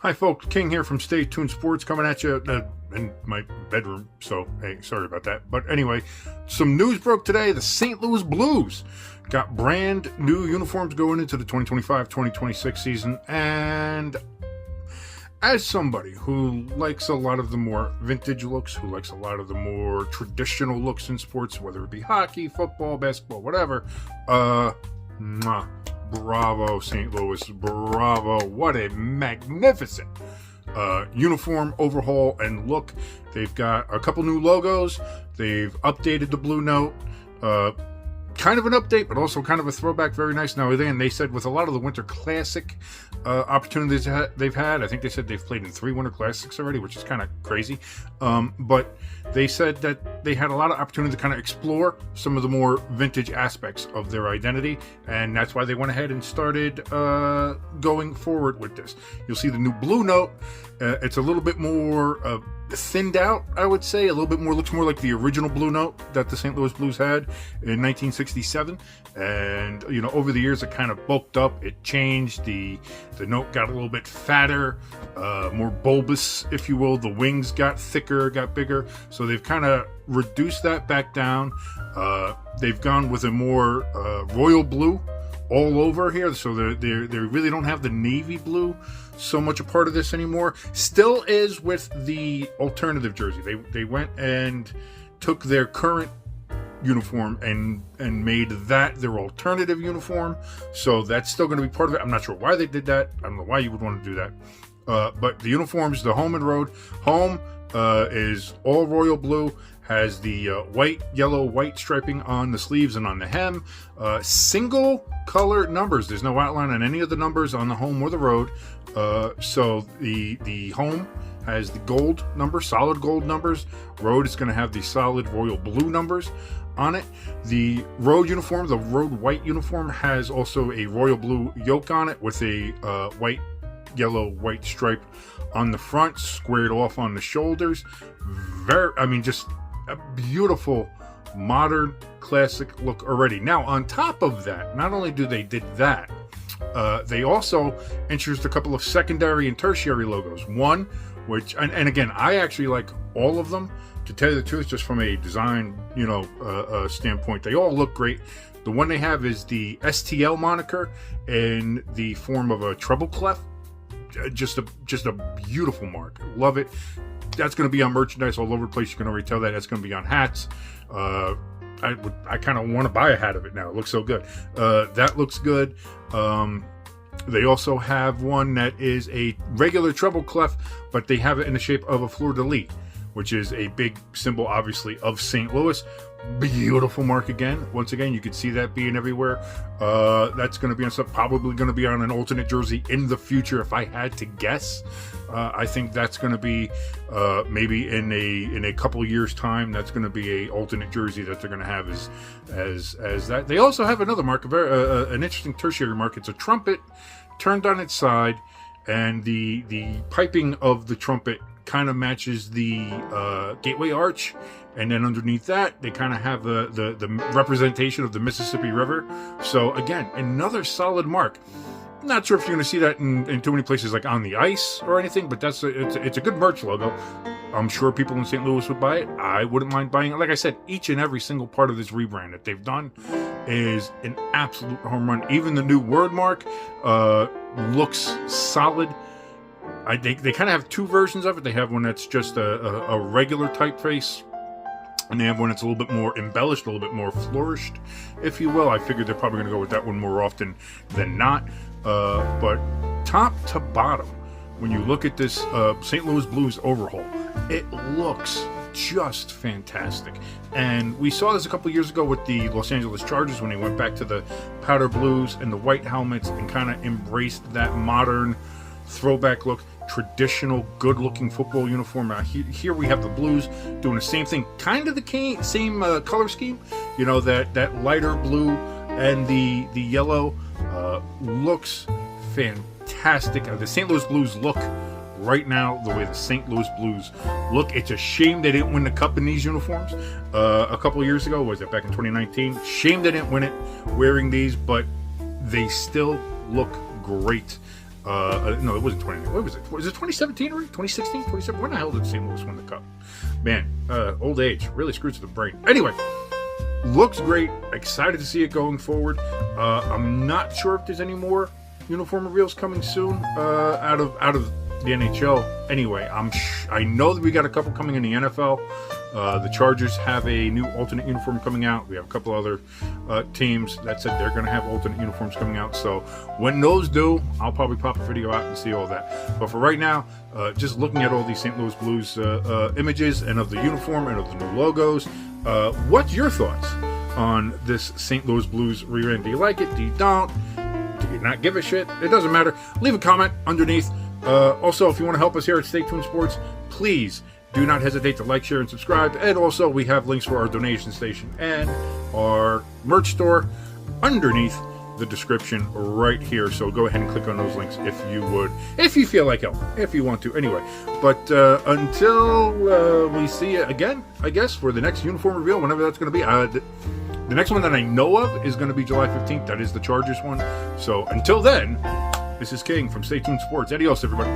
Hi folks, King here from Stay Tuned Sports coming at you in my bedroom, so hey, sorry about that. But anyway, some news broke today. The St. Louis Blues got brand new uniforms going into the 2025-2026 season, and as somebody who likes a lot of the more vintage looks, who likes a lot of the more traditional looks in sports, whether it be hockey, football, basketball, whatever, bravo, St. Louis. Bravo. What a magnificent uniform overhaul and look. They've got a couple new logos. They've updated the blue note. Kind of an update, but also kind of a throwback. Very nice. Now, again, they said with a lot of the Winter Classic opportunities they've had, I think they said they've played in 3 Winter Classics already, which is kind of crazy. But they said that they had a lot of opportunity to kind of explore some of the more vintage aspects of their identity, and that's why they went ahead and started going forward with this. You'll see the new blue note. It's a little bit more thinned out, I would say. A little bit more, looks more like the original blue note that the St. Louis Blues had in 1967. And, you know, over the years, it kind of bulked up. It changed. The note got a little bit fatter, more bulbous, if you will. The wings got thicker, got bigger. So they've kind of reduced that back down. They've gone with a more royal blue all over here, so they really don't have the navy blue so much a part of this anymore. Still is with the alternative jersey. They went and took their current uniform and made that their alternative uniform, so that's still going to be part of it. I'm not sure why they did that. I don't know why you would want to do that, but the uniforms, the home and road, home is all royal blue, has the white, yellow, white striping on the sleeves and on the hem. Single color numbers. There's no outline on any of the numbers on the home or the road. So the home has the gold number, solid gold numbers. Road is going to have the solid royal blue numbers on it. The road uniform, the road white uniform, has also a royal blue yoke on it with a white, yellow, white stripe on the front, squared off on the shoulders. Just a beautiful modern classic look already. Now, on top of that, not only did that, they also introduced a couple of secondary and tertiary logos. One, which, and again, I actually like all of them, to tell you the truth, just from a design, standpoint. They all look great. The one they have is the STL moniker in the form of a treble clef. Just a beautiful mark. Love it. That's going to be on merchandise all over the place. You can already tell that. That's going to be on hats. I kind of want to buy a hat of it now. It looks so good. That looks good. They also have one that is a regular treble clef, but they have it in the shape of a fleur-de-lis, which is a big symbol, obviously, of St. Louis. Beautiful mark again. Once again, you can see that being everywhere. That's going to be on stuff, probably going to be on an alternate jersey in the future, if I had to guess. I think that's going to be maybe in a couple years' time. That's going to be a alternate jersey that they're going to have as that. They also have another mark, an interesting tertiary mark. It's a trumpet turned on its side, and the piping of the trumpet kind of matches the gateway arch, and then underneath that they kind of have the representation of the Mississippi River. So again, another solid mark. Not sure if you're going to see that in too many places, like on the ice or anything, but it's a good merch logo. I'm sure people in St. Louis would buy it. I wouldn't mind buying it. Like I said, each and every single part of this rebrand that they've done is an absolute home run. Even the new wordmark looks solid. They kind of have 2 versions of it. They have one that's just a regular typeface, and they have one that's a little bit more embellished, a little bit more flourished, if you will. I figured they're probably going to go with that one more often than not. But top to bottom, when you look at this St. Louis Blues overhaul, it looks just fantastic. And we saw this a couple years ago with the Los Angeles Chargers when they went back to the powder blues and the white helmets and kind of embraced that modern throwback look, traditional good-looking football uniform. Here we have the Blues doing the same thing, kind of the same color scheme. You know, that lighter blue and the yellow looks fantastic. The St. Louis Blues look right now the way the St. Louis Blues look. It's a shame they didn't win the cup in these uniforms a couple of years ago. Was it back in 2019? Shame they didn't win it wearing these, but they still look great. No, it wasn't 20. What was it? Was it 2017 already? 2016? 2017? When the hell did St. Louis win the cup? Man, old age really screws with the brain. Anyway, looks great. Excited to see it going forward. I'm not sure if there's any more uniform reveals coming soon out of the NHL. Anyway, I know that we got a couple coming in the NFL. The Chargers have a new alternate uniform coming out. We have a couple other teams that said they're going to have alternate uniforms coming out. So when those do, I'll probably pop a video out and see all that. But for right now, just looking at all these St. Louis Blues images and of the uniform and of the new logos, what's your thoughts on this St. Louis Blues rebrand? Do you like it? Do you don't? Do you not give a shit? It doesn't matter. Leave a comment underneath. Also, if you want to help us here at Stay Tuned Sports, please do not hesitate to like, share, and subscribe. And also, we have links for our donation station and our merch store underneath the description right here. So go ahead and click on those links if you would, if you feel like helping, if you want to. Anyway, but until we see you again, I guess, for the next uniform reveal, whenever that's going to be. The next one that I know of is going to be July 15th. That is the Chargers one. So until then, this is King from Stay Tuned Sports. Adios, everybody.